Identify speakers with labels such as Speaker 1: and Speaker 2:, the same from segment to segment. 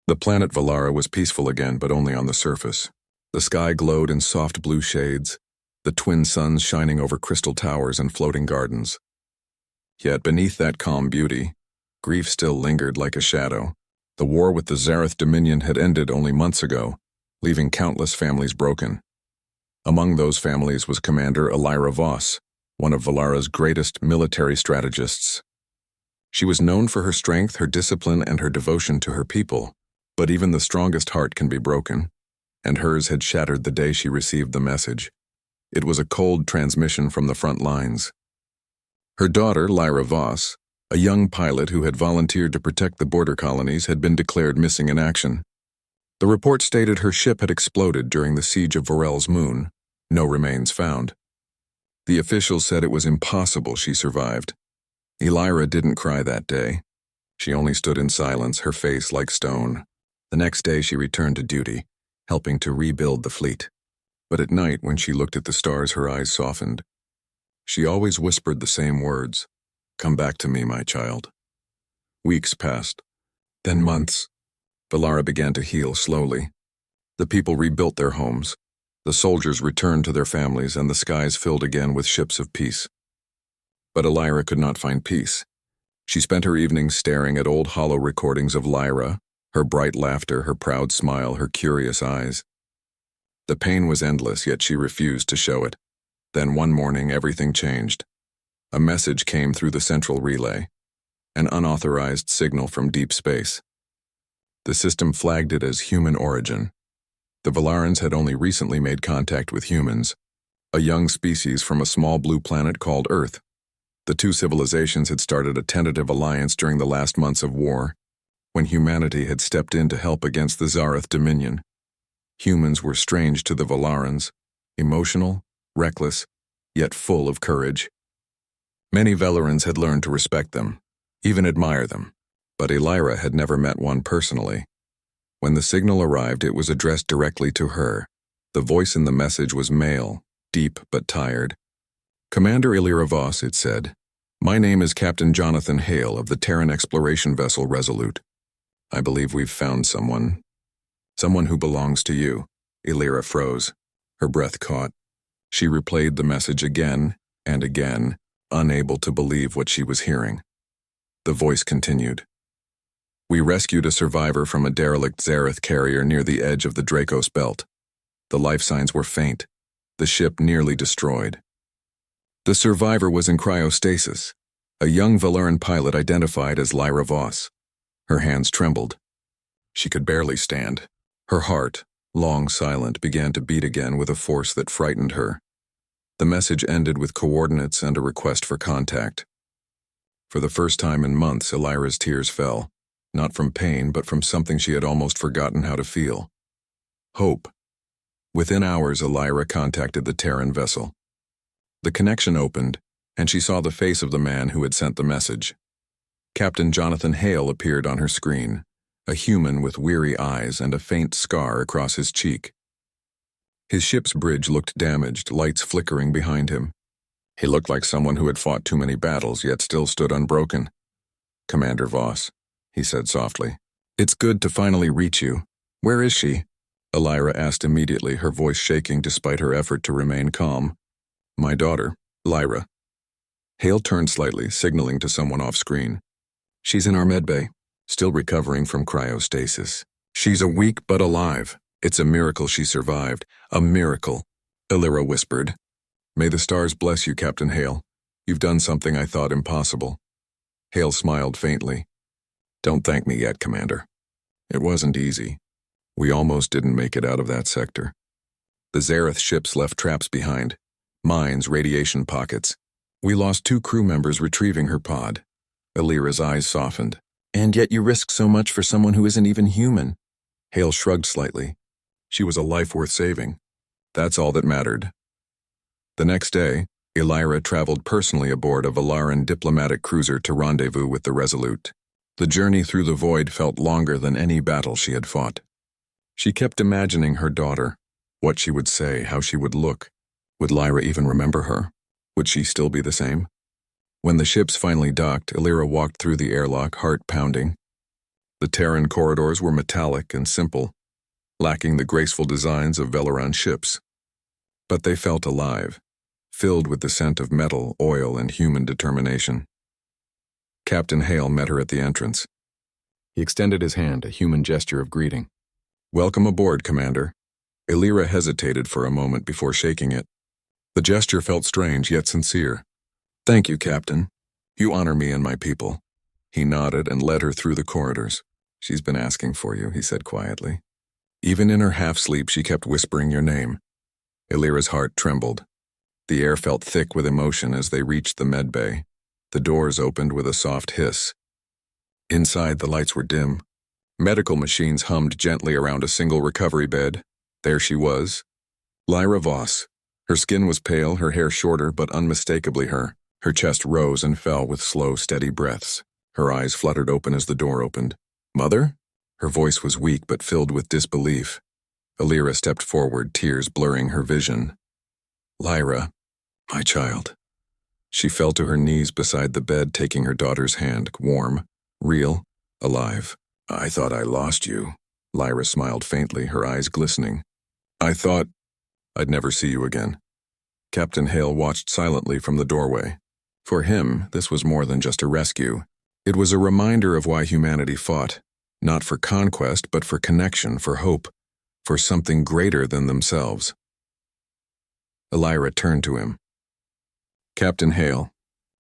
Speaker 1: The planet Valara was peaceful again, but only on the surface. The sky glowed in soft blue shades, the twin suns shining over crystal towers and floating gardens. Yet beneath that calm beauty, grief still lingered like a shadow. The war with the Zareth Dominion had ended only months ago, leaving countless families broken. Among those families was Commander Elira Voss, one of Valara's greatest military strategists. She was known for her strength, her discipline, and her devotion to her people, but even the strongest heart can be broken, and hers had shattered the day she received the message. It was a cold transmission from the front lines. Her daughter, Lyra Voss, a young pilot who had volunteered to protect the border colonies, had been declared missing in action. The report stated her ship had exploded during the siege of Vorel's moon. No remains found. The officials said it was impossible she survived. Elira didn't cry that day. She only stood in silence, her face like stone. The next day she returned to duty, helping to rebuild the fleet. But at night, when she looked at the stars, her eyes softened. She always whispered the same words, "Come back to me, my child." Weeks passed, then months. Valara began to heal slowly. The people rebuilt their homes. The soldiers returned to their families, and the skies filled again with ships of peace. But Elira could not find peace. She spent her evenings staring at old hollow recordings of Lyra, her bright laughter, her proud smile, her curious eyes. The pain was endless, yet she refused to show it. Then one morning, everything changed. A message came through the central relay, an unauthorized signal from deep space. The system flagged it as human origin. The Valarans had only recently made contact with humans, a young species from a small blue planet called Earth. The two civilizations had started a tentative alliance during the last months of war, when humanity had stepped in to help against the Zareth Dominion. Humans were strange to the Valarans, emotional, reckless, yet full of courage. Many Valarans had learned to respect them, even admire them, but Elira had never met one personally. When the signal arrived, it was addressed directly to her. The voice in the message was male, deep but tired. "Commander Elira Voss," it said. "My name is Captain Jonathan Hale of the Terran exploration vessel Resolute. I believe we've found someone who belongs to you." Elira froze. Her breath caught. She replayed the message again and again, unable to believe what she was hearing. The voice continued. "We rescued a survivor from a derelict Zareth carrier near the edge of the Dracos Belt. The life signs were faint, the ship nearly destroyed. The survivor was in cryostasis, a young Valaran pilot identified as Lyra Voss. Her hands trembled. She could barely stand. Her heart, long silent, began to beat again with a force that frightened her. The message ended with coordinates and a request for contact. For the first time in months, Elira's tears fell, not from pain, but from something she had almost forgotten how to feel. Hope. Within hours, Elira contacted the Terran vessel. The connection opened, and she saw the face of the man who had sent the message. Captain Jonathan Hale appeared on her screen, a human with weary eyes and a faint scar across his cheek. His ship's bridge looked damaged, lights flickering behind him. He looked like someone who had fought too many battles, yet still stood unbroken. "Commander Voss," he said softly. "It's good to finally reach you. Where is she?" Elira asked immediately, her voice shaking despite her effort to remain calm. "My daughter, Lyra." Hale turned slightly, signaling to someone off-screen. "She's in our medbay, still recovering from cryostasis. She's weak but alive. It's a miracle she survived. A miracle," Elira whispered. "May the stars bless you, Captain Hale. You've done something I thought impossible." Hale smiled faintly. "Don't thank me yet, Commander. It wasn't easy. We almost didn't make it out of that sector. The Zareth ships left traps behind. Mines, radiation pockets. We lost 2 crew members retrieving her pod." Elira's eyes softened. "And yet you risk so much for someone who isn't even human." Hale shrugged slightly. "She was a life worth saving. That's all that mattered." The next day, Elira traveled personally aboard a Valaran diplomatic cruiser to rendezvous with the Resolute. The journey through the void felt longer than any battle she had fought. She kept imagining her daughter, what she would say, how she would look. Would Lyra even remember her? Would she still be the same? When the ships finally docked, Elira walked through the airlock, heart pounding. The Terran corridors were metallic and simple, lacking the graceful designs of Velaran ships. But they felt alive, filled with the scent of metal, oil, and human determination. Captain Hale met her at the entrance. He extended his hand, a human gesture of greeting. "Welcome aboard, Commander." Illyra hesitated for a moment before shaking it. The gesture felt strange, yet sincere. "Thank you, Captain. You honor me and my people." He nodded and led her through the corridors. "She's been asking for you," he said quietly. Even in her half-sleep, she kept whispering your name. Illyra's heart trembled. The air felt thick with emotion as they reached the med bay. The doors opened with a soft hiss. Inside, the lights were dim. Medical machines hummed gently around a single recovery bed. There she was, Lyra Voss. Her skin was pale, her hair shorter, but unmistakably her. Her chest rose and fell with slow, steady breaths. Her eyes fluttered open as the door opened. "Mother?" Her voice was weak but filled with disbelief. Illyra stepped forward, tears blurring her vision. "Lyra, my child." She fell to her knees beside the bed, taking her daughter's hand, warm, real, alive. "I thought I lost you." Lyra smiled faintly, her eyes glistening. "I thought I'd never see you again." Captain Hale watched silently from the doorway. For him, this was more than just a rescue. It was a reminder of why humanity fought, not for conquest, but for connection, for hope, for something greater than themselves. Illyra turned to him. "Captain Hale,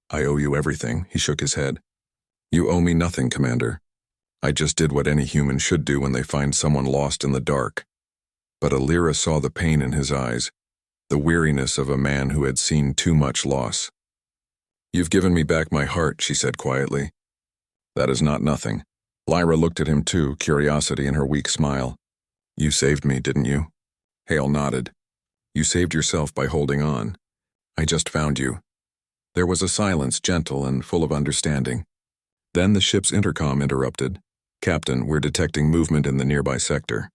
Speaker 1: I owe you everything." He shook his head. "You owe me nothing, Commander. I just did what any human should do when they find someone lost in the dark." But Illyra saw the pain in his eyes, the weariness of a man who had seen too much loss. "You've given me back my heart," she said quietly. "That is not nothing." Lyra looked at him too, curiosity in her weak smile. "You saved me, didn't you?" Hale nodded. "You saved yourself by holding on. I just found you." There was a silence, gentle and full of understanding. Then the ship's intercom interrupted. "Captain, we're detecting movement in the nearby sector."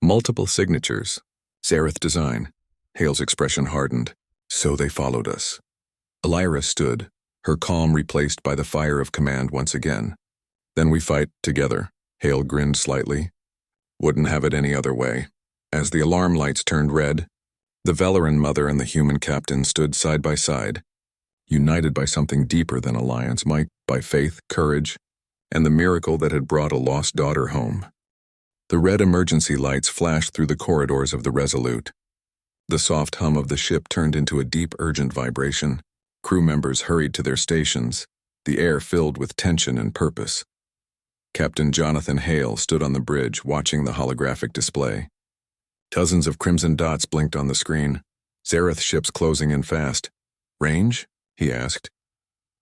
Speaker 1: Multiple signatures. Zareth design. Hale's expression hardened. "So they followed us." Illyra stood, her calm replaced by the fire of command once again. "Then we fight together." Hale grinned slightly. "Wouldn't have it any other way." As the alarm lights turned red, the Velaran mother and the human captain stood side by side, united by something deeper than alliance, by faith, courage, and the miracle that had brought a lost daughter home. The red emergency lights flashed through the corridors of the Resolute. The soft hum of the ship turned into a deep, urgent vibration. Crew members hurried to their stations, the air filled with tension and purpose. Captain Jonathan Hale stood on the bridge, watching the holographic display. Dozens of crimson dots blinked on the screen. Zareth ships closing in fast. "Range?" he asked.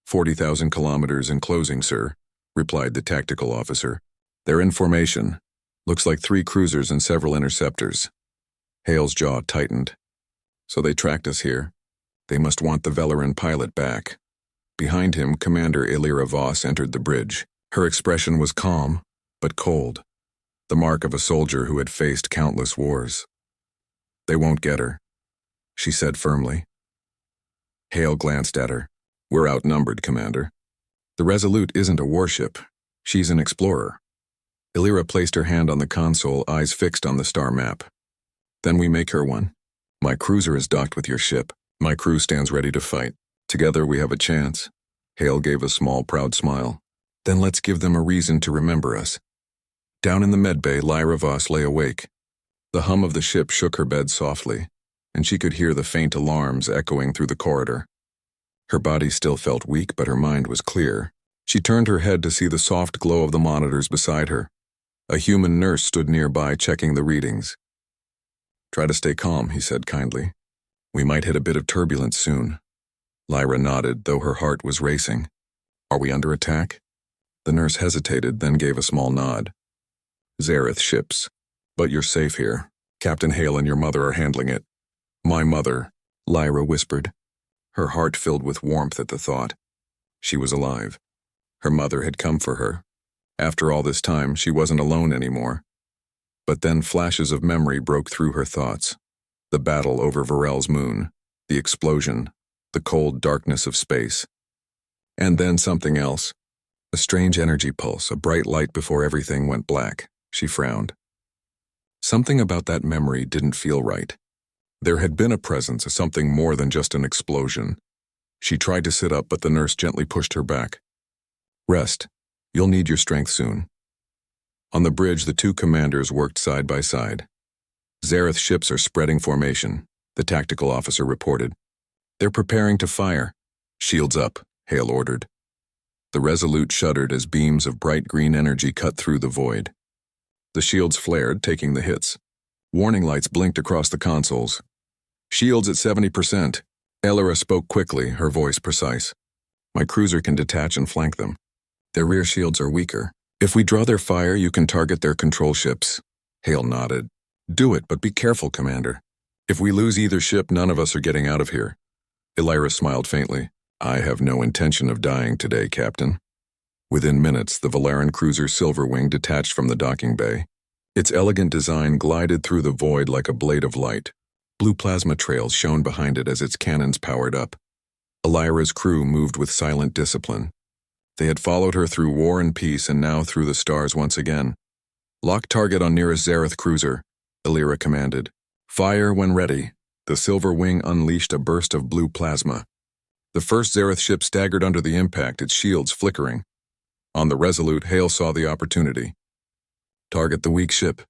Speaker 1: 40,000 kilometers in closing, sir," replied the tactical officer. "They're in formation. Looks like 3 cruisers and several interceptors." Hale's jaw tightened. "So they tracked us here. They must want the Velaran pilot back." Behind him, Commander Illyra Voss entered the bridge. Her expression was calm, but cold, the mark of a soldier who had faced countless wars. "They won't get her," she said firmly. Hale glanced at her. "We're outnumbered, Commander. The Resolute isn't a warship. She's an explorer." Illyra placed her hand on the console, eyes fixed on the star map. "Then we make her one. My cruiser is docked with your ship. My crew stands ready to fight. Together we have a chance." Hale gave a small, proud smile. "Then let's give them a reason to remember us." Down in the medbay, Lyra Voss lay awake. The hum of the ship shook her bed softly, and she could hear the faint alarms echoing through the corridor. Her body still felt weak, but her mind was clear. She turned her head to see the soft glow of the monitors beside her. A human nurse stood nearby, checking the readings. "Try to stay calm," he said kindly. "We might hit a bit of turbulence soon." Lyra nodded, though her heart was racing. "Are we under attack?" The nurse hesitated, then gave a small nod. "Zareth ships. But you're safe here. Captain Hale and your mother are handling it." "My mother," Lyra whispered. Her heart filled with warmth at the thought. She was alive. Her mother had come for her. After all this time, she wasn't alone anymore. But then flashes of memory broke through her thoughts. The battle over Varel's moon, the explosion, the cold darkness of space. And then something else. A strange energy pulse, a bright light before everything went black. She frowned. Something about that memory didn't feel right. There had been a presence, something more than just an explosion. She tried to sit up, but the nurse gently pushed her back. Rest. You'll need your strength soon. On the bridge, the two commanders worked side by side. Zareth ships are spreading formation, the tactical officer reported. They're preparing to fire. Shields up, Hale ordered. The Resolute shuddered as beams of bright green energy cut through the void. The shields flared, taking the hits. Warning lights blinked across the consoles. Shields at 70%. Elira spoke quickly, her voice precise. My cruiser can detach and flank them. Their rear shields are weaker. If we draw their fire, you can target their control ships. Hale nodded. Do it, but be careful, Commander. If we lose either ship, none of us are getting out of here. Elira smiled faintly. I have no intention of dying today, Captain. Within minutes, the Valeran cruiser Silverwing detached from the docking bay. Its elegant design glided through the void like a blade of light. Blue plasma trails shone behind it as its cannons powered up. Elira's crew moved with silent discipline. They had followed her through war and peace and now through the stars once again. Lock target on nearest Zareth cruiser, Elira commanded. Fire when ready. The Silverwing unleashed a burst of blue plasma. The first Zareth ship staggered under the impact, its shields flickering. On the Resolute, Hale saw the opportunity. Target the weak ship.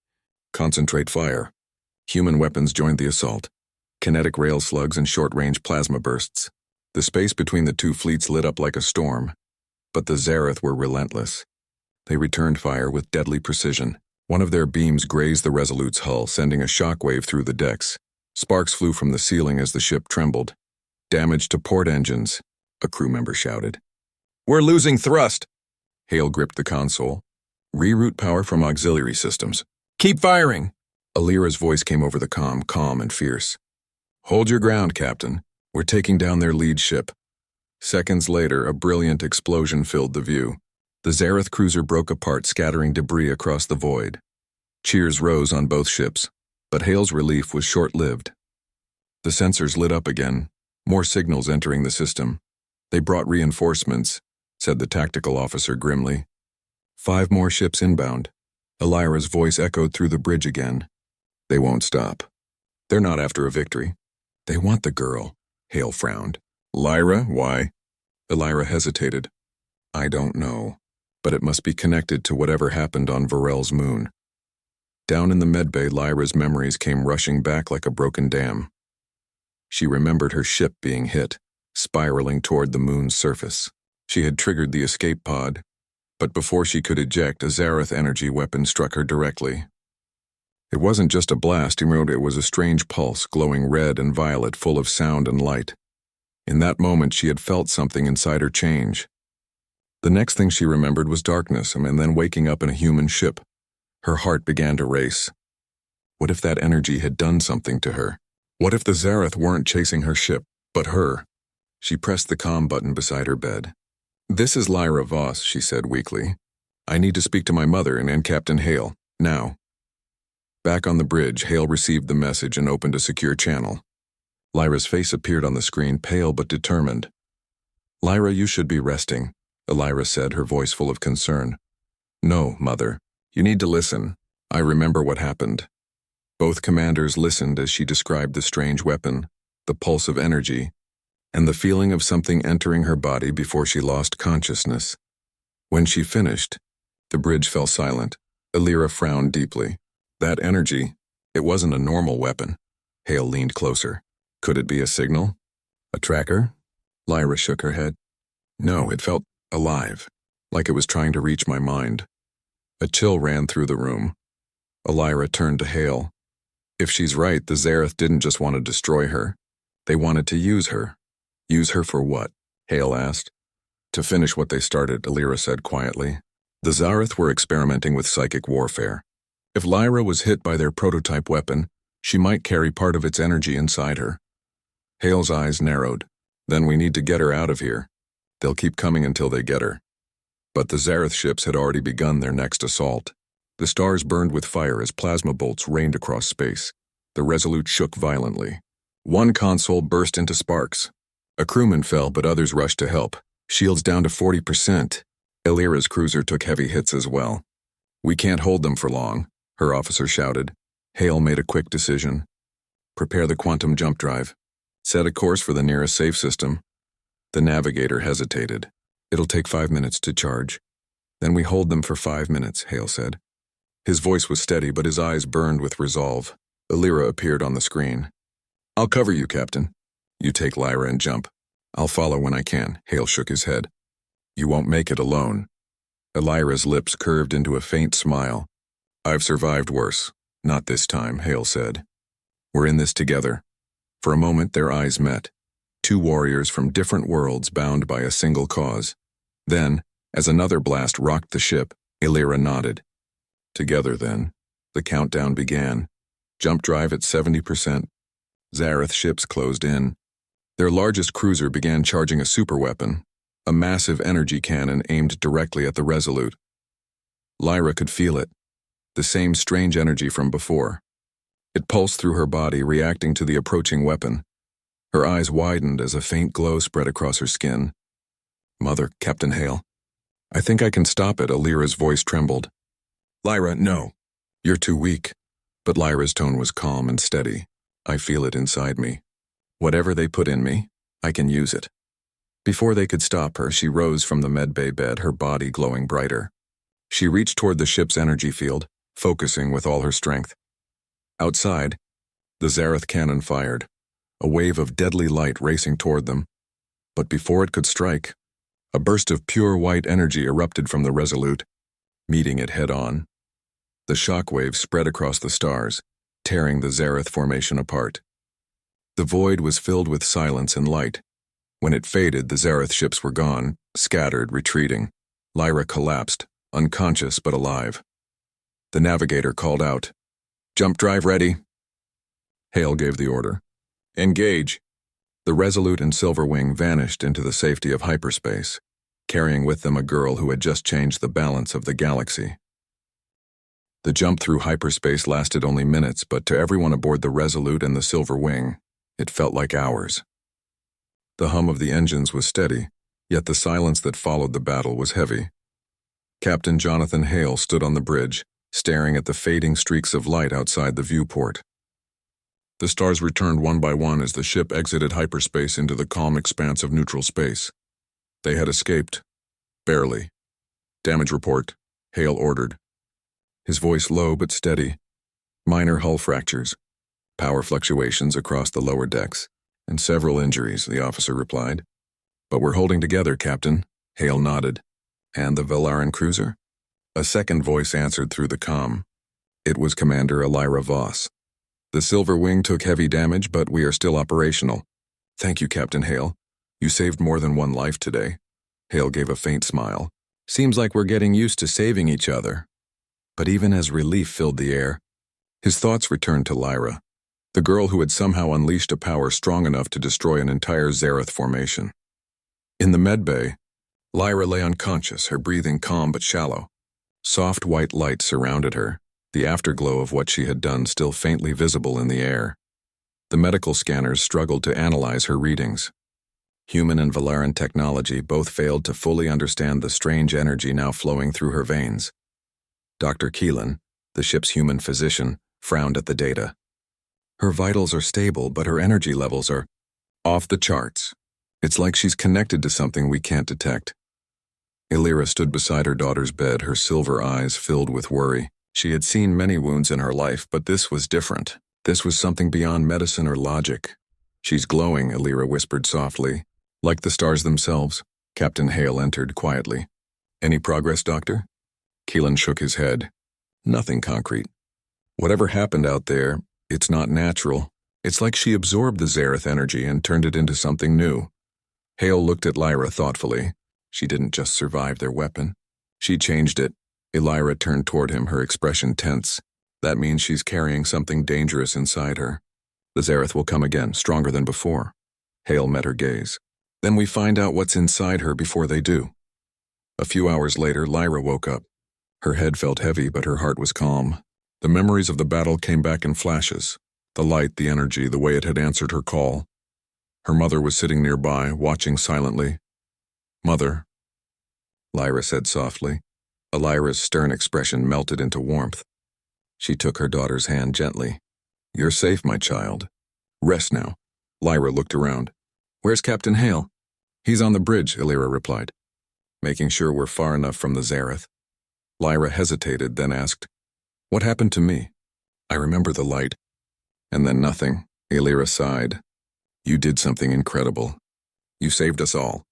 Speaker 1: Concentrate fire. Human weapons joined the assault. Kinetic rail slugs and short-range plasma bursts. The space between the two fleets lit up like a storm. But the Zareth were relentless. They returned fire with deadly precision. One of their beams grazed the Resolute's hull, sending a shockwave through the decks. Sparks flew from the ceiling as the ship trembled. Damage to port engines, a crew member shouted. We're losing thrust! Hale gripped the console. Reroute power from auxiliary systems. Keep firing! Elira's voice came over the comm, calm and fierce. Hold your ground, Captain. We're taking down their lead ship. Seconds later, a brilliant explosion filled the view. The Zareth cruiser broke apart, scattering debris across the void. Cheers rose on both ships, but Hale's relief was short-lived. The sensors lit up again, more signals entering the system. They brought reinforcements, said the tactical officer grimly. 5 more ships inbound. Elira's voice echoed through the bridge again. They won't stop. They're not after a victory. They want the girl, Hale frowned. Lyra, why? Elira hesitated. I don't know, but it must be connected to whatever happened on Varel's moon. Down in the medbay, Lyra's memories came rushing back like a broken dam. She remembered her ship being hit, spiraling toward the moon's surface. She had triggered the escape pod, but before she could eject, a Zareth energy weapon struck her directly. It wasn't just a blast, he wrote, it was a strange pulse, glowing red and violet, full of sound and light. In that moment, she had felt something inside her change. The next thing she remembered was darkness, and then waking up in a human ship. Her heart began to race. What if that energy had done something to her? What if the Zareth weren't chasing her ship, but her? She pressed the comm button beside her bed. This is Lyra Voss, she said weakly. I need to speak to my mother and Captain Hale, now. Back on the bridge, Hale received the message and opened a secure channel. Lyra's face appeared on the screen, pale but determined. Lyra, you should be resting, Elira said, her voice full of concern. No, Mother. You need to listen. I remember what happened. Both commanders listened as she described the strange weapon, the pulse of energy, and the feeling of something entering her body before she lost consciousness. When she finished, the bridge fell silent. Elira frowned deeply. That energy, it wasn't a normal weapon. Hale leaned closer. Could it be a signal? A tracker? Lyra shook her head. No, it felt alive, like it was trying to reach my mind. A chill ran through the room. Elira turned to Hale. If she's right, the Zareth didn't just want to destroy her. They wanted to use her. Use her for what? Hale asked. To finish what they started, Elira said quietly. The Zareth were experimenting with psychic warfare. If Lyra was hit by their prototype weapon, she might carry part of its energy inside her. Hale's eyes narrowed. Then we need to get her out of here. They'll keep coming until they get her. But the Zareth ships had already begun their next assault. The stars burned with fire as plasma bolts rained across space. The Resolute shook violently. One console burst into sparks. A crewman fell, but others rushed to help. Shields down to 40%. Elira's cruiser took heavy hits as well. "We can't hold them for long," her officer shouted. Hale made a quick decision. "Prepare the quantum jump drive. Set a course for the nearest safe system." The navigator hesitated. "It'll take 5 minutes to charge." "Then we hold them for 5 minutes," Hale said. His voice was steady, but his eyes burned with resolve. Elira appeared on the screen. "I'll cover you, Captain. You take Lyra and jump. I'll follow when I can." Hale shook his head. "You won't make it alone." Elira's lips curved into a faint smile. "I've survived worse. Not this time," Hale said. "We're in this together." For a moment their eyes met. Two warriors from different worlds bound by a single cause. Then, as another blast rocked the ship, Elira nodded. "Together, then." The countdown began. Jump drive at 70%. Zareth ships closed in. Their largest cruiser began charging a superweapon, a massive energy cannon aimed directly at the Resolute. Lyra could feel it, the same strange energy from before. It pulsed through her body, reacting to the approaching weapon. Her eyes widened as a faint glow spread across her skin. "Mother, Captain Hale. I think I can stop it," Elira's voice trembled. "Lyra, no. You're too weak." But Lyra's tone was calm and steady. "I feel it inside me. Whatever they put in me, I can use it." Before they could stop her, she rose from the medbay bed, her body glowing brighter. She reached toward the ship's energy field, focusing with all her strength. Outside, the Zareth cannon fired, a wave of deadly light racing toward them. But before it could strike, a burst of pure white energy erupted from the Resolute, meeting it head-on. The shockwave spread across the stars, tearing the Zareth formation apart. The void was filled with silence and light. When it faded, the Zareth ships were gone, scattered, retreating. Lyra collapsed, unconscious but alive. The navigator called out, "Jump drive ready." Hale gave the order. "Engage." The Resolute and Silverwing vanished into the safety of hyperspace, carrying with them a girl who had just changed the balance of the galaxy. The jump through hyperspace lasted only minutes, but to everyone aboard the Resolute and the Silverwing, it felt like hours. The hum of the engines was steady, yet the silence that followed the battle was heavy. Captain Jonathan Hale stood on the bridge, staring at the fading streaks of light outside the viewport. The stars returned one by one as the ship exited hyperspace into the calm expanse of neutral space. They had escaped. Barely. "Damage report," Hale ordered. His voice low but steady. "Minor hull fractures, power fluctuations across the lower decks, and several injuries," the officer replied. "But we're holding together, Captain." Hale nodded. "And the Velaran cruiser?" A second voice answered through the comm. It was Commander Elira Voss. "The Silverwing took heavy damage, but we are still operational." "Thank you, Captain Hale. You saved more than one life today." Hale gave a faint smile. "Seems like we're getting used to saving each other." But even as relief filled the air, his thoughts returned to Lyra, the girl who had somehow unleashed a power strong enough to destroy an entire Zareth formation. In the medbay, Lyra lay unconscious, her breathing calm but shallow. Soft white light surrounded her, the afterglow of what she had done still faintly visible in the air. The medical scanners struggled to analyze her readings. Human and Velaran technology both failed to fully understand the strange energy now flowing through her veins. Dr. Keelan, the ship's human physician, frowned at the data. "Her vitals are stable, but her energy levels are off the charts. It's like she's connected to something we can't detect." Elira stood beside her daughter's bed, her silver eyes filled with worry. She had seen many wounds in her life, but this was different. This was something beyond medicine or logic. "She's glowing," Elira whispered softly. "Like the stars themselves." Captain Hale entered quietly. "Any progress, Doctor?" Keelan shook his head. "Nothing concrete. Whatever happened out there, it's not natural. It's like she absorbed the Zareth energy and turned it into something new." Hale looked at Lyra thoughtfully. "She didn't just survive their weapon. She changed it." Elira turned toward him, her expression tense. "That means she's carrying something dangerous inside her. The Zareth will come again, stronger than before." Hale met her gaze. "Then we find out what's inside her before they do." A few hours later, Lyra woke up. Her head felt heavy, but her heart was calm. The memories of the battle came back in flashes. The light, the energy, the way it had answered her call. Her mother was sitting nearby, watching silently. "Mother." Lyra said softly. Elira's stern expression melted into warmth. She took her daughter's hand gently. You're safe, my child. Rest now. Lyra looked around. Where's Captain Hale? He's on the bridge, Elira replied, making sure we're far enough from the Zareth. Lyra hesitated, then asked, What happened to me? I remember the light. And then nothing, Elira sighed. You did something incredible. You saved us all.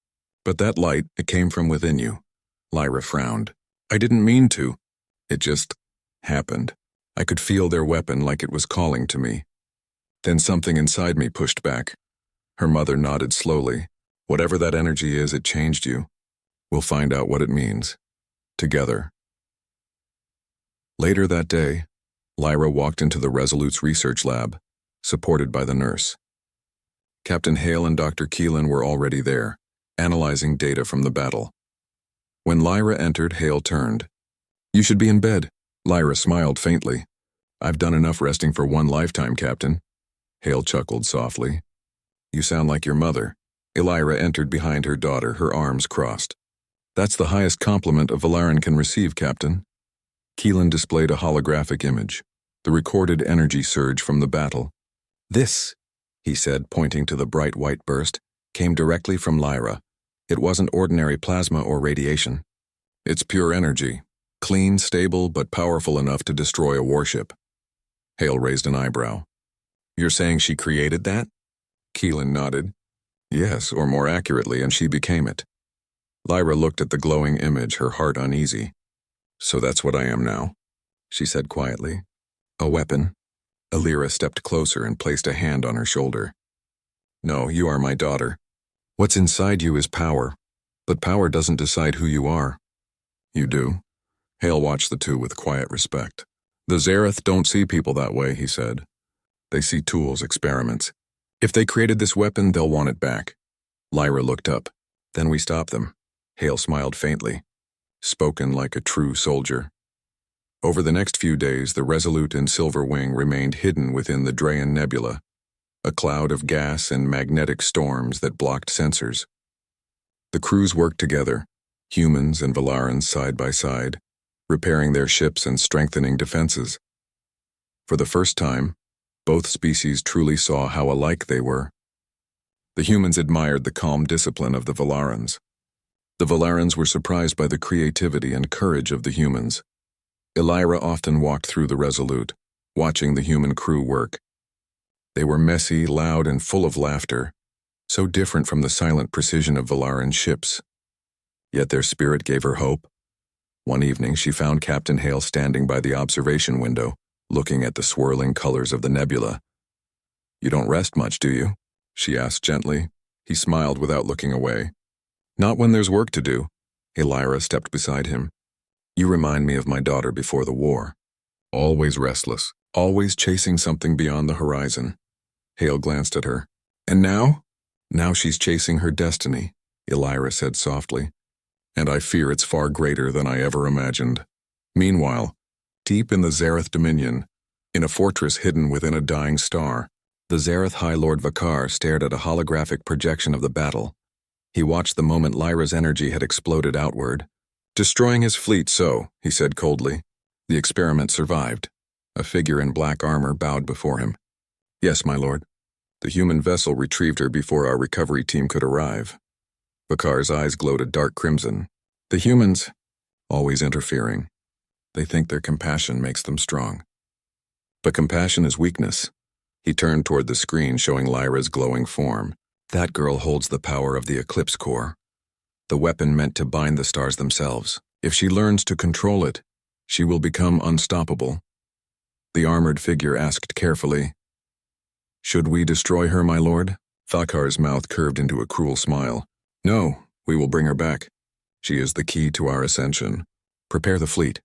Speaker 1: But that light, it came from within you. Lyra frowned. I didn't mean to. It just happened. I could feel their weapon like it was calling to me. Then something inside me pushed back. Her mother nodded slowly. Whatever that energy is, it changed you. We'll find out what it means. Together. Later that day, Lyra walked into the Resolute's research lab, supported by the nurse. Captain Hale and Dr. Keelan were already there, analyzing data from the battle. When Lyra entered, Hale turned. You should be in bed. Lyra smiled faintly. I've done enough resting for one lifetime, Captain. Hale chuckled softly. You sound like your mother. Elira entered behind her daughter, her arms crossed. That's the highest compliment a Valaran can receive, Captain. Keelan displayed a holographic image, the recorded energy surge from the battle. This, he said, pointing to the bright white burst, came directly from Lyra. It wasn't ordinary plasma or radiation. It's pure energy, clean, stable, but powerful enough to destroy a warship. Hale raised an eyebrow. You're saying she created that? Keelan nodded. Yes, or more accurately, and she became it. Lyra looked at the glowing image, her heart uneasy. So that's what I am now, she said quietly. A weapon. Elira stepped closer and placed a hand on her shoulder. No, you are my daughter. What's inside you is power, but power doesn't decide who you are. You do. Hale watched the two with quiet respect. The Zareth don't see people that way, he said. They see tools, experiments. If they created this weapon, they'll want it back. Lyra looked up. Then we stop them. Hale smiled faintly. Spoken like a true soldier. Over the next few days, the Resolute and Silver Wing remained hidden within the Drayan Nebula, a cloud of gas and magnetic storms that blocked sensors. The crews worked together, humans and Valarans side by side, repairing their ships and strengthening defenses. For the first time, both species truly saw how alike they were. The humans admired the calm discipline of the Valarans. The Valarans were surprised by the creativity and courage of the humans. Elira often walked through the Resolute, watching the human crew work. They were messy, loud, and full of laughter, so different from the silent precision of Valaran ships. Yet their spirit gave her hope. One evening, she found Captain Hale standing by the observation window, looking at the swirling colors of the nebula. You don't rest much, do you? She asked gently. He smiled without looking away. Not when there's work to do. Elira stepped beside him. You remind me of my daughter before the war. Always restless, always chasing something beyond the horizon. Hale glanced at her. And now? Now she's chasing her destiny, Elira said softly. And I fear it's far greater than I ever imagined. Meanwhile, deep in the Zareth Dominion, in a fortress hidden within a dying star, the Zareth High Lord Vakar stared at a holographic projection of the battle. He watched the moment Lyra's energy had exploded outward. Destroying his fleet, so, he said coldly. The experiment survived. A figure in black armor bowed before him. Yes, my lord. The human vessel retrieved her before our recovery team could arrive. Vakar's eyes glowed a dark crimson. The humans, always interfering. They think their compassion makes them strong. But compassion is weakness. He turned toward the screen showing Lyra's glowing form. That girl holds the power of the Eclipse Core, the weapon meant to bind the stars themselves. If she learns to control it, she will become unstoppable. The armored figure asked carefully, Should we destroy her, my lord? Thakar's mouth curved into a cruel smile. No, we will bring her back. She is the key to our ascension. Prepare the fleet.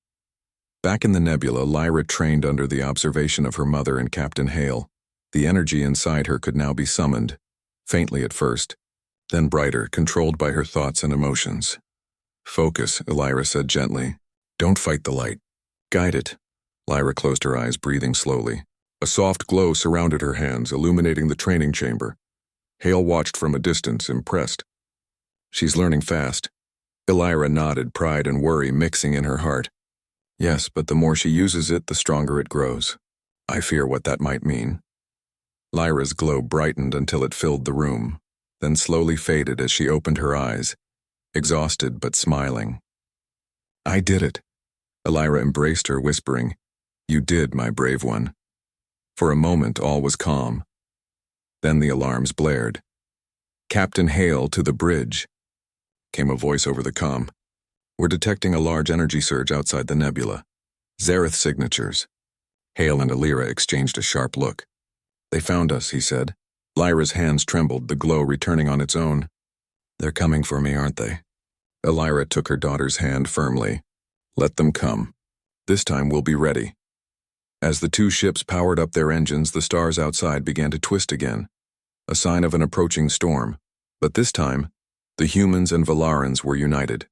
Speaker 1: Back in the nebula, Lyra trained under the observation of her mother and Captain Hale. The energy inside her could now be summoned, faintly at first, then brighter, controlled by her thoughts and emotions. Focus, Elira said gently. Don't fight the light. Guide it. Lyra closed her eyes, breathing slowly. A soft glow surrounded her hands, illuminating the training chamber. Hale watched from a distance, impressed. She's learning fast. Elira nodded, pride and worry mixing in her heart. Yes, but the more she uses it, the stronger it grows. I fear what that might mean. Lyra's glow brightened until it filled the room, then slowly faded as she opened her eyes, exhausted but smiling. I did it. Elira embraced her, whispering, You did, my brave one. For a moment, all was calm. Then the alarms blared. Captain Hale to the bridge, came a voice over the comm. We're detecting a large energy surge outside the nebula. Zareth signatures. Hale and Elira exchanged a sharp look. They found us, he said. Lyra's hands trembled, the glow returning on its own. They're coming for me, aren't they? Elira took her daughter's hand firmly. Let them come. This time we'll be ready. As the two ships powered up their engines, the stars outside began to twist again, a sign of an approaching storm. But this time, the humans and Valarans were united.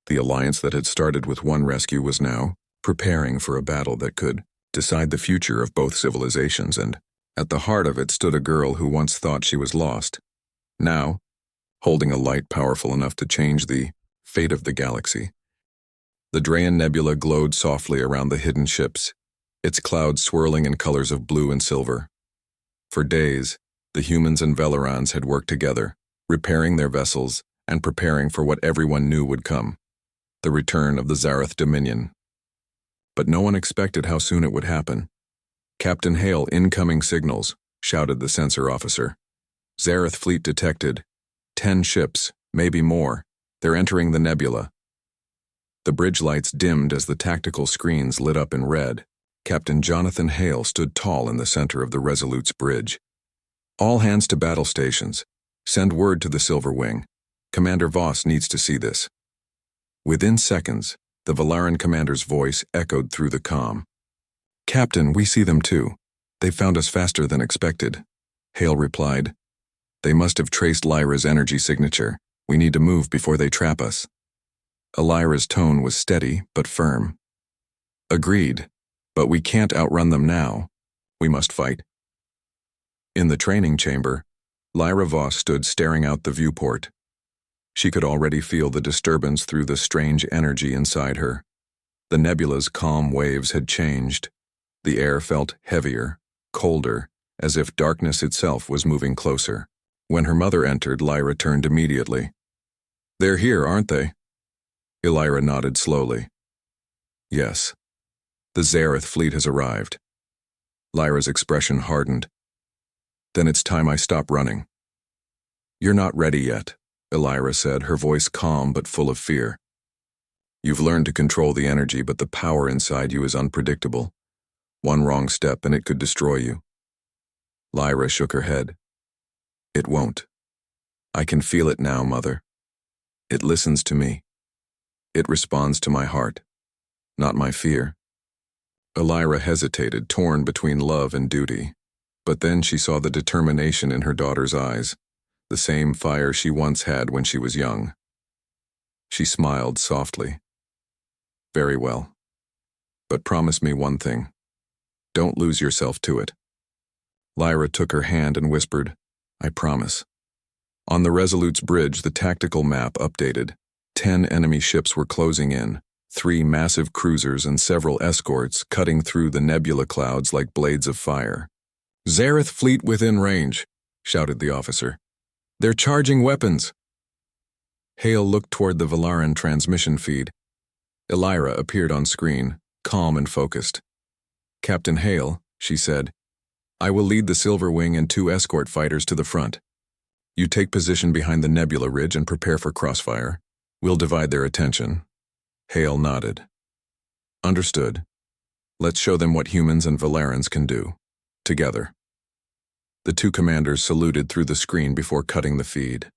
Speaker 1: The alliance that had started with one rescue was now preparing for a battle that could decide the future of both civilizations, and at the heart of it stood a girl who once thought she was lost. Now, holding a light powerful enough to change the fate of the galaxy. The Drayan Nebula glowed softly around the hidden ships, its clouds swirling in colors of blue and silver. For days, the humans and Valarans had worked together, repairing their vessels and preparing for what everyone knew would come, the return of the Zareth Dominion. But no one expected how soon it would happen. Captain Hale, incoming signals, shouted the sensor officer. Zareth fleet detected. 10 ships, maybe more. They're entering the nebula. The bridge lights dimmed as the tactical screens lit up in red. Captain Jonathan Hale stood tall in the center of the Resolute's bridge. All hands to battle stations. Send word to the Silver Wing. Commander Voss needs to see this. Within seconds, the Valaran commander's voice echoed through the comm. Captain, we see them too. They found us faster than expected. Hale replied. They must have traced Lyra's energy signature. We need to move before they trap us. Elira's tone was steady but firm. Agreed, but we can't outrun them now. We must fight. In the training chamber, Lyra Voss stood staring out the viewport. She could already feel the disturbance through the strange energy inside her. The nebula's calm waves had changed. The air felt heavier, colder, as if darkness itself was moving closer. When her mother entered, Lyra turned immediately. They're here, aren't they? Elira nodded slowly. Yes. The Zareth fleet has arrived. Lyra's expression hardened. Then it's time I stop running. You're not ready yet, Elira said, her voice calm but full of fear. You've learned to control the energy, but the power inside you is unpredictable. One wrong step and it could destroy you. Lyra shook her head. It won't. I can feel it now, Mother. It listens to me. It responds to my heart, not my fear. Elira hesitated, torn between love and duty. But then she saw the determination in her daughter's eyes, the same fire she once had when she was young. She smiled softly. Very well. But promise me one thing. Don't lose yourself to it. Lyra took her hand and whispered, I promise. On the Resolute's bridge, the tactical map updated. 10 enemy ships were closing in, 3 massive cruisers and several escorts cutting through the nebula clouds like blades of fire. Zareth fleet within range, shouted the officer. They're charging weapons. Hale looked toward the Valaran transmission feed. Elira appeared on screen, calm and focused. Captain Hale, she said, I will lead the Silver Wing and 2 escort fighters to the front. You take position behind the nebula ridge and prepare for crossfire. We'll divide their attention. Hale nodded. Understood. Let's show them what humans and Valarans can do. Together. The 2 commanders saluted through the screen before cutting the feed.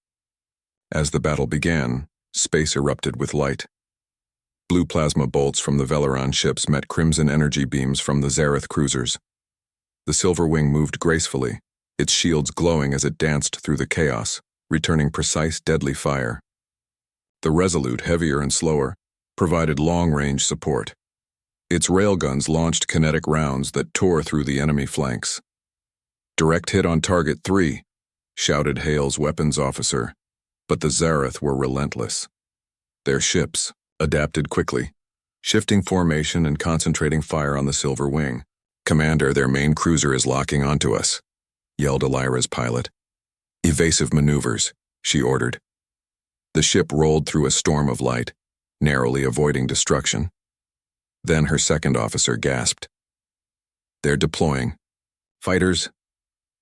Speaker 1: As the battle began, space erupted with light. Blue plasma bolts from the Valaran ships met crimson energy beams from the Zareth cruisers. The Silver Wing moved gracefully, its shields glowing as it danced through the chaos, returning precise, deadly fire. The Resolute, heavier and slower, provided long-range support. Its railguns launched kinetic rounds that tore through the enemy flanks. Direct hit on target 3, shouted Hale's weapons officer, but the Zareth were relentless. Their ships adapted quickly, shifting formation and concentrating fire on the Silver Wing. "Commander, their main cruiser is locking onto us," yelled Elira's pilot. "Evasive maneuvers," she ordered. The ship rolled through a storm of light, narrowly avoiding destruction. Then her second officer gasped. "They're deploying. Fighters."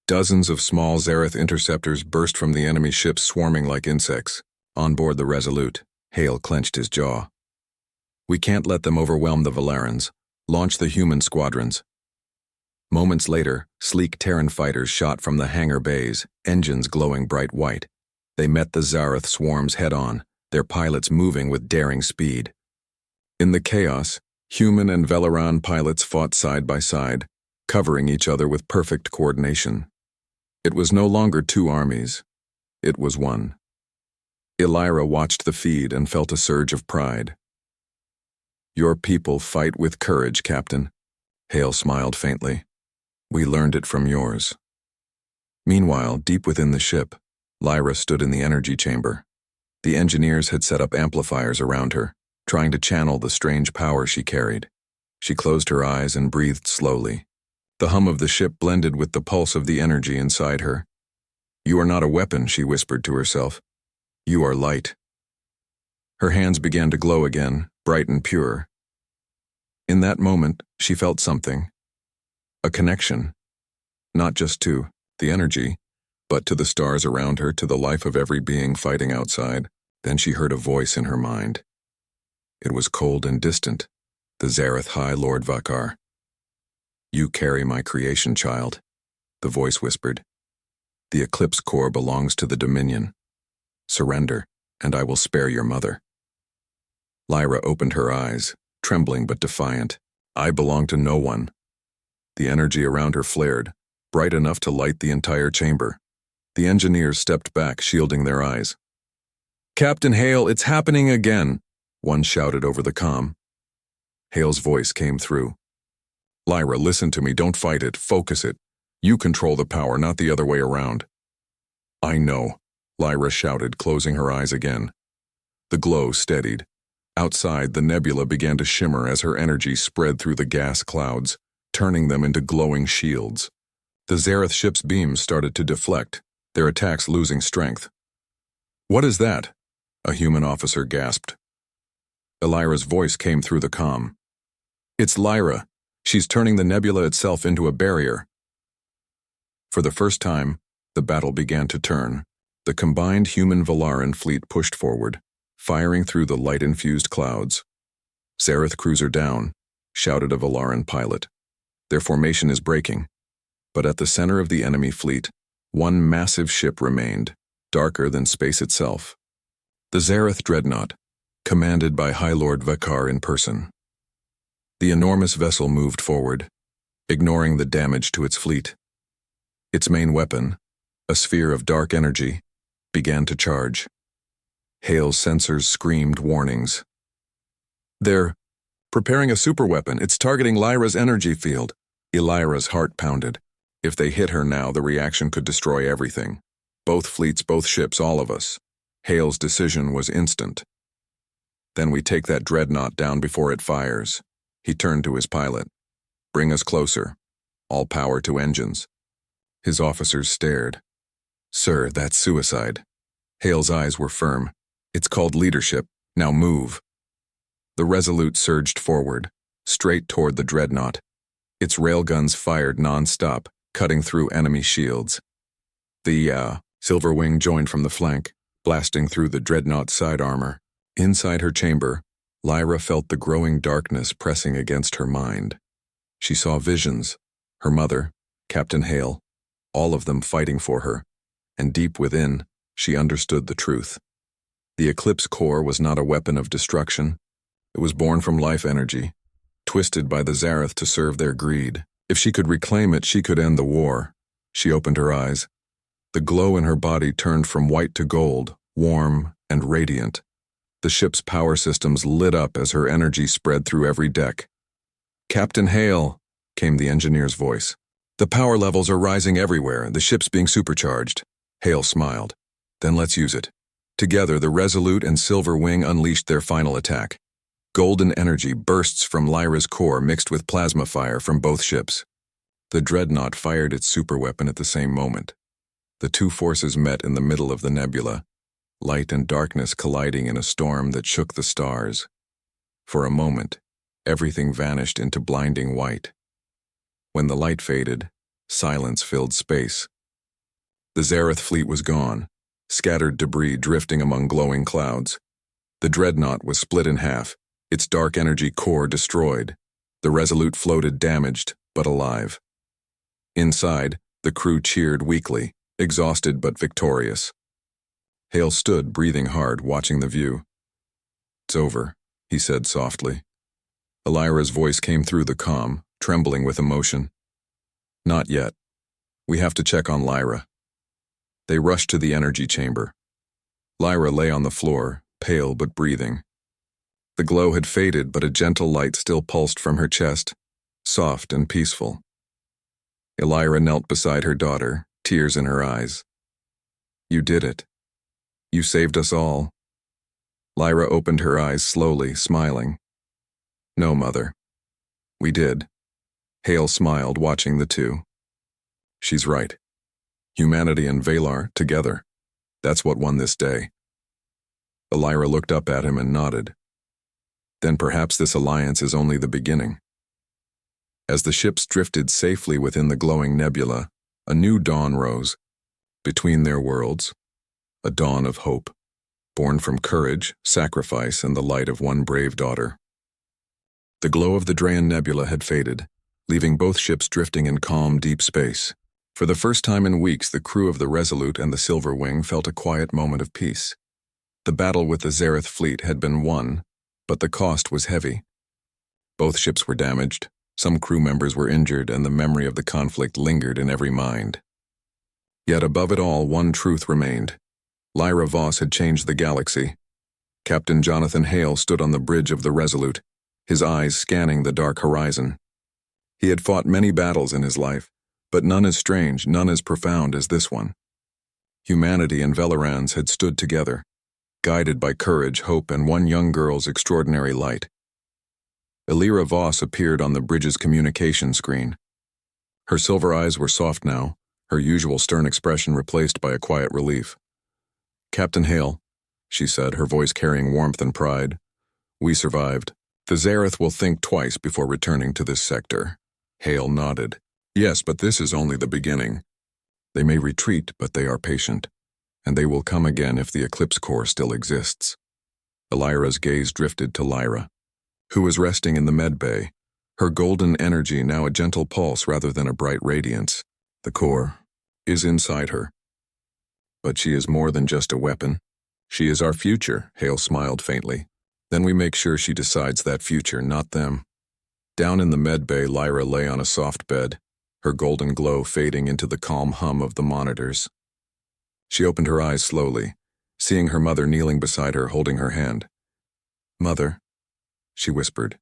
Speaker 1: Dozens of small Zereth interceptors burst from the enemy ships, swarming like insects. On board the Resolute, Hale clenched his jaw. "We can't let them overwhelm the Valarans. Launch the human squadrons." Moments later, sleek Terran fighters shot from the hangar bays, engines glowing bright white. They met the Zareth swarms head-on, their pilots moving with daring speed. In the chaos, human and Velaran pilots fought side by side, covering each other with perfect coordination. It was no longer two armies. It was one. Elira watched the feed and felt a surge of pride. "Your people fight with courage, Captain." Hale smiled faintly. "We learned it from yours." Meanwhile, deep within the ship, Lyra stood in the energy chamber. The engineers had set up amplifiers around her, trying to channel the strange power she carried. She closed her eyes and breathed slowly. The hum of the ship blended with the pulse of the energy inside her. "You are not a weapon," she whispered to herself. "You are light." Her hands began to glow again, bright and pure. In that moment, she felt something. A connection. Not just to the energy, but to the stars around her, to the life of every being fighting outside. Then she heard a voice in her mind. It was cold and distant, the Zareth High Lord Vakar. "You carry my creation, child," the voice whispered. "The Eclipse Core belongs to the Dominion. Surrender, and I will spare your mother." Lyra opened her eyes, trembling but defiant. "I belong to no one." The energy around her flared, bright enough to light the entire chamber. The engineers stepped back, shielding their eyes. "Captain Hale, it's happening again," one shouted over the comm. Hale's voice came through. "Lyra, listen to me, don't fight it, focus it. You control the power, not the other way around." "I know," Lyra shouted, closing her eyes again. The glow steadied. Outside, the nebula began to shimmer as her energy spread through the gas clouds, turning them into glowing shields. The Zareth ship's beams started to deflect, their attacks losing strength. "What is that?" a human officer gasped. Elira's voice came through the comm. "It's Lyra. She's turning the nebula itself into a barrier." For the first time, the battle began to turn. The combined human-Valaran fleet pushed forward, firing through the light-infused clouds. "Zareth cruiser down," shouted a Valaran pilot. "Their formation is breaking." But at the center of the enemy fleet, one massive ship remained, darker than space itself. The Zareth Dreadnought, commanded by High Lord Vakar in person. The enormous vessel moved forward, ignoring the damage to its fleet. Its main weapon, a sphere of dark energy, began to charge. Hale's sensors screamed warnings. "They're preparing a superweapon. It's targeting Lyra's energy field." Elira's heart pounded. If they hit her now, the reaction could destroy everything. Both fleets, both ships, all of us. Hale's decision was instant. "Then we take that dreadnought down before it fires." He turned to his pilot. "Bring us closer. All power to engines." His officers stared. "Sir, that's suicide." Hale's eyes were firm. "It's called leadership. Now move." The Resolute surged forward, straight toward the dreadnought. Its railguns fired non-stop, cutting through enemy shields. The Silver Wing joined from the flank, blasting through the dreadnought's side armor. Inside her chamber, Lyra felt the growing darkness pressing against her mind. She saw visions, her mother, Captain Hale, all of them fighting for her, and deep within, she understood the truth. The Eclipse Core was not a weapon of destruction. It was born from life energy, twisted by the Zareth to serve their greed. If she could reclaim it, she could end the war. She opened her eyes. The glow in her body turned from white to gold, warm and radiant. The ship's power systems lit up as her energy spread through every deck. "Captain Hale," came the engineer's voice. "The power levels are rising everywhere, the ship's being supercharged." Hale smiled. "Then let's use it." Together, the Resolute and Silver Wing unleashed their final attack. Golden energy bursts from Lyra's core mixed with plasma fire from both ships. The Dreadnought fired its superweapon at the same moment. The two forces met in the middle of the nebula, light and darkness colliding in a storm that shook the stars. For a moment, everything vanished into blinding white. When the light faded, silence filled space. The Zareth fleet was gone, scattered debris drifting among glowing clouds. The Dreadnought was split in half, its dark energy core destroyed. The Resolute floated damaged, but alive. Inside, the crew cheered weakly, exhausted but victorious. Hale stood, breathing hard, watching the view. "It's over," he said softly. Elira's voice came through the comm, trembling with emotion. "Not yet. We have to check on Lyra." They rushed to the energy chamber. Lyra lay on the floor, pale but breathing. The glow had faded, but a gentle light still pulsed from her chest, soft and peaceful. Elira knelt beside her daughter, tears in her eyes. "You did it. You saved us all." Lyra opened her eyes slowly, smiling. "No, Mother. We did." Hale smiled, watching the two. "She's right. Humanity and Valar, together. That's what won this day." Elira looked up at him and nodded. "Then perhaps this alliance is only the beginning." As the ships drifted safely within the glowing nebula, a new dawn rose. Between their worlds, a dawn of hope, born from courage, sacrifice, and the light of one brave daughter. The glow of the Drayan Nebula had faded, leaving both ships drifting in calm, deep space. For the first time in weeks, the crew of the Resolute and the Silver Wing felt a quiet moment of peace. The battle with the Zareth fleet had been won, but the cost was heavy. Both ships were damaged, some crew members were injured, and the memory of the conflict lingered in every mind. Yet above it all, one truth remained. Lyra Voss had changed the galaxy. Captain Jonathan Hale stood on the bridge of the Resolute, his eyes scanning the dark horizon. He had fought many battles in his life, but none as strange, none as profound as this one. Humanity and Velerans had stood together, guided by courage, hope, and one young girl's extraordinary light. Elira Voss appeared on the bridge's communication screen. Her silver eyes were soft now, her usual stern expression replaced by a quiet relief. "Captain Hale," she said, her voice carrying warmth and pride, "we survived. The Zareth will think twice before returning to this sector." Hale nodded. "Yes, but this is only the beginning. They may retreat, but they are patient, and they will come again if the Eclipse Core still exists." Elira's gaze drifted to Lyra, who was resting in the med bay, her golden energy now a gentle pulse rather than a bright radiance. "The core is inside her. But she is more than just a weapon. She is our future," Hale smiled faintly. "Then we make sure she decides that future, not them." Down in the med bay, Lyra lay on a soft bed, her golden glow fading into the calm hum of the monitors. She opened her eyes slowly, seeing her mother kneeling beside her, holding her hand. "Mother," she whispered.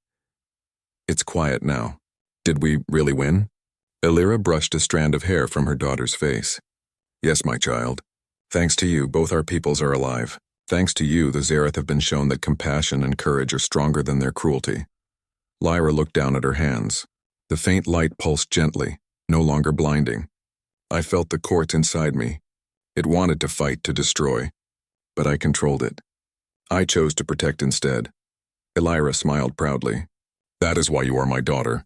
Speaker 1: "It's quiet now. Did we really win?" Elira brushed a strand of hair from her daughter's face. "Yes, my child. Thanks to you, both our peoples are alive. Thanks to you, the Zareth have been shown that compassion and courage are stronger than their cruelty." Lyra looked down at her hands. The faint light pulsed gently, no longer blinding. "I felt the quartz inside me. It wanted to fight, to destroy, but I controlled it. I chose to protect instead." Elira smiled proudly. "That is why you are my daughter.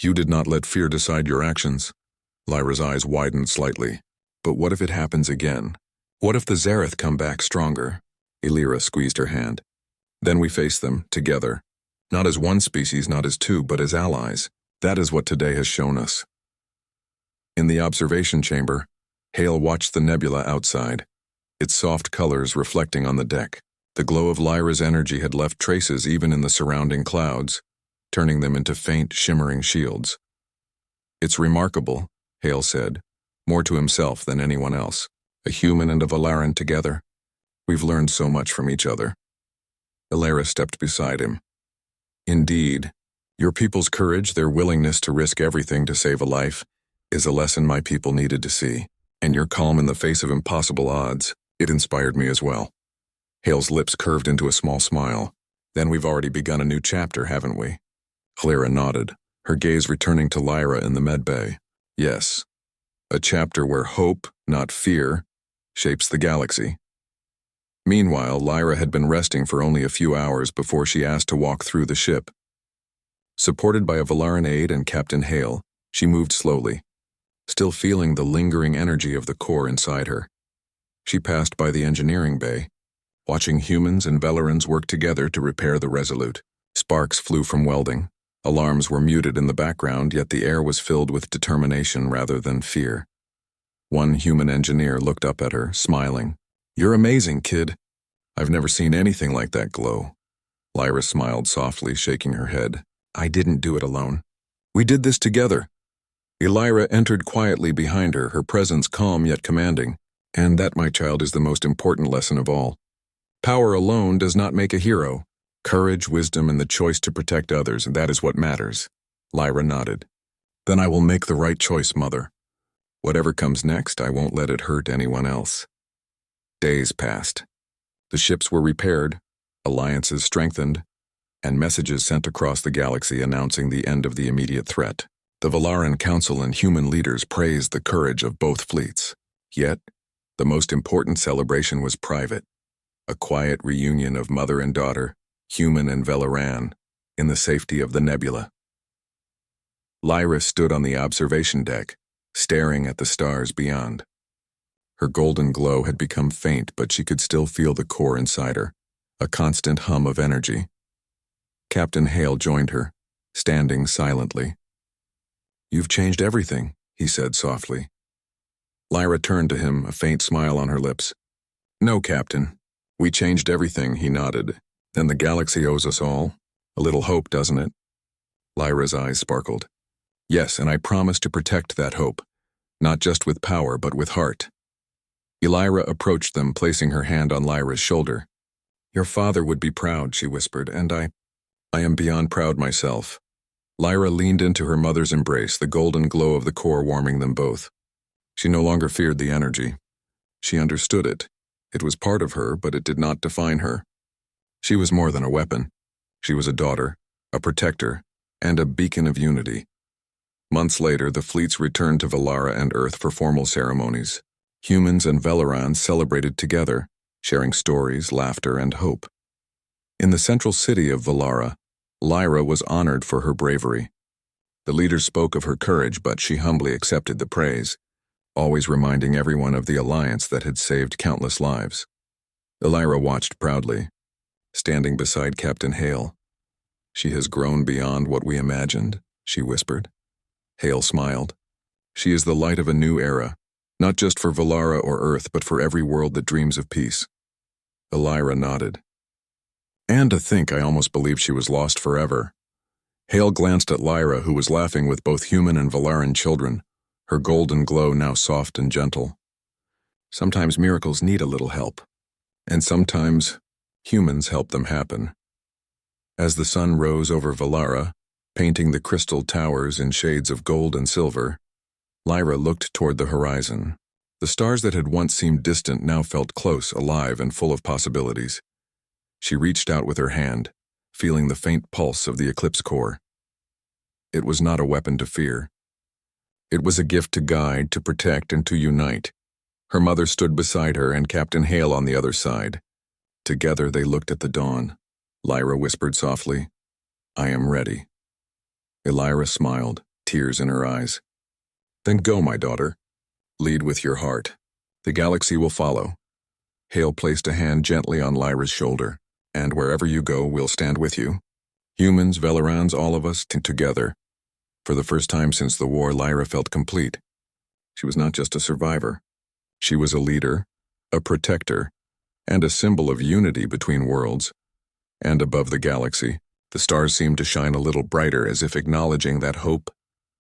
Speaker 1: You did not let fear decide your actions." Lyra's eyes widened slightly. "But what if it happens again? What if the Zareth come back stronger?" Elira squeezed her hand. "Then we face them, together. Not as one species, not as two, but as allies. That is what today has shown us." In the observation chamber, Hale watched the nebula outside, its soft colors reflecting on the deck. The glow of Lyra's energy had left traces even in the surrounding clouds, turning them into faint, shimmering shields. "It's remarkable," Hale said, more to himself than anyone else. "A human and a Valaran together. We've learned so much from each other." Elira stepped beside him. "Indeed, your people's courage, their willingness to risk everything to save a life, is a lesson my people needed to see. And your calm in the face of impossible odds, it inspired me as well." Hale's lips curved into a small smile. Then we've already begun a new chapter, haven't we? Clara nodded, her gaze returning to Lyra in the medbay. Yes. A chapter where hope, not fear, shapes the galaxy. Meanwhile, Lyra had been resting for only a few hours before she asked to walk through the ship. Supported by a Valaran aide and Captain Hale, she moved slowly, still feeling the lingering energy of the core inside her. She passed by the engineering bay, watching humans and Valarans work together to repair the Resolute. Sparks flew from welding. Alarms were muted in the background, yet the air was filled with determination rather than fear. One human engineer looked up at her, smiling. You're amazing, kid. I've never seen anything like that glow. Lyra smiled softly, shaking her head. I didn't do it alone. We did this together. Lyra entered quietly behind her, her presence calm yet commanding. And that, my child, is the most important lesson of all. Power alone does not make a hero. Courage, wisdom, and the choice to protect others, and that is what matters. Lyra nodded. Then I will make the right choice, Mother. Whatever comes next, I won't let it hurt anyone else. Days passed. The ships were repaired, alliances strengthened, and messages sent across the galaxy announcing the end of the immediate threat. The Valaran Council and human leaders praised the courage of both fleets. Yet, the most important celebration was private. A quiet reunion of mother and daughter, human and Valaran, in the safety of the nebula. Lyra stood on the observation deck, staring at the stars beyond. Her golden glow had become faint, but she could still feel the core inside her, a constant hum of energy. Captain Hale joined her, standing silently. You've changed everything, he said softly. Lyra turned to him, a faint smile on her lips. No, Captain. We changed everything, he nodded. Then the galaxy owes us all. A little hope, doesn't it? Lyra's eyes sparkled. Yes, and I promise to protect that hope, not just with power, but with heart. Lyra approached them, placing her hand on Lyra's shoulder. Your father would be proud, she whispered, and I am beyond proud myself. Lyra leaned into her mother's embrace, the golden glow of the core warming them both. She no longer feared the energy. She understood it. It was part of her, but it did not define her. She was more than a weapon. She was a daughter, a protector, and a beacon of unity. Months later, the fleets returned to Valara and Earth for formal ceremonies. Humans and Valarans celebrated together, sharing stories, laughter, and hope. In the central city of Valara, Lyra was honored for her bravery. The leaders spoke of her courage, but she humbly accepted the praise, always reminding everyone of the alliance that had saved countless lives. Lyra watched proudly, standing beside Captain Hale. She has grown beyond what we imagined, she whispered. Hale smiled. She is the light of a new era, not just for Valara or Earth, but for every world that dreams of peace. Lyra nodded. And to think I almost believed she was lost forever. Hale glanced at Lyra, who was laughing with both human and Valaran children, her golden glow now soft and gentle. Sometimes miracles need a little help, and sometimes humans help them happen. As the sun rose over Valara, painting the crystal towers in shades of gold and silver, Lyra looked toward the horizon. The stars that had once seemed distant now felt close, alive, and full of possibilities. She reached out with her hand, feeling the faint pulse of the eclipse core. It was not a weapon to fear. It was a gift to guide, to protect, and to unite. Her mother stood beside her and Captain Hale on the other side. Together they looked at the dawn. Lyra whispered softly, I am ready. Lyra smiled, tears in her eyes. Then go, my daughter. Lead with your heart. The galaxy will follow. Hale placed a hand gently on Lyra's shoulder. And wherever you go, we'll stand with you. Humans, Valarans, all of us, together. For the first time since the war, Lyra felt complete. She was not just a survivor. She was a leader, a protector, and a symbol of unity between worlds. And above the galaxy, the stars seemed to shine a little brighter, as if acknowledging that hope,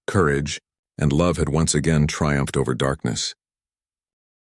Speaker 1: courage, and love had once again triumphed over darkness.